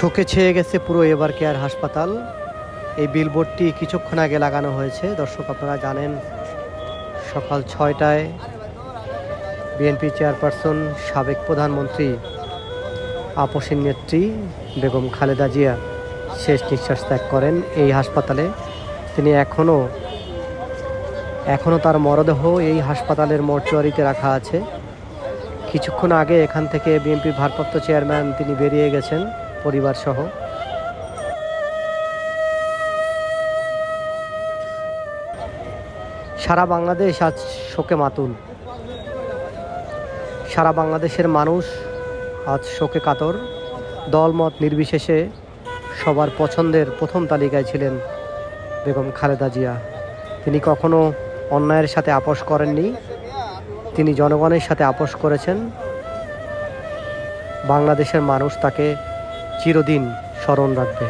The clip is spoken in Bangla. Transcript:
শোকে ছেয়ে গেছে পুরো এভার কেয়ার হাসপাতাল। এই বিলবোর্ডটি কিছুক্ষণ আগে লাগানো হয়েছে। দর্শক, আপনারা জানেন সকাল ৬টায় বিএনপি চেয়ারপারসন সাবেক প্রধানমন্ত্রী আপসীন নেত্রী বেগম খালেদা জিয়া শেষ নিঃশ্বাস ত্যাগ করেন এই হাসপাতালে। তিনি এখনও তার মরদেহ এই হাসপাতালের মর্চুয়ারিতে রাখা আছে। কিছুক্ষণ আগে এখান থেকে বিএনপির ভারপ্রাপ্ত চেয়ারম্যান তিনি বেরিয়ে গেছেন পরিবার সহ। সারা বাংলাদেশ আজ শোকে মাতুল। সারা বাংলাদেশের মানুষ আজ শোকে কাতর। দলমত নির্বিশেষে সবার পছন্দের প্রথম তালিকায় ছিলেন বেগম খালেদা জিয়া। তিনি কখনো অন্যায়ের সাথে আপোষ করেননি, তিনি জনগণের সাথে আপোষ করেছেন। বাংলাদেশের মানুষ তাকে চিরদিন স্মরণ রাখবে।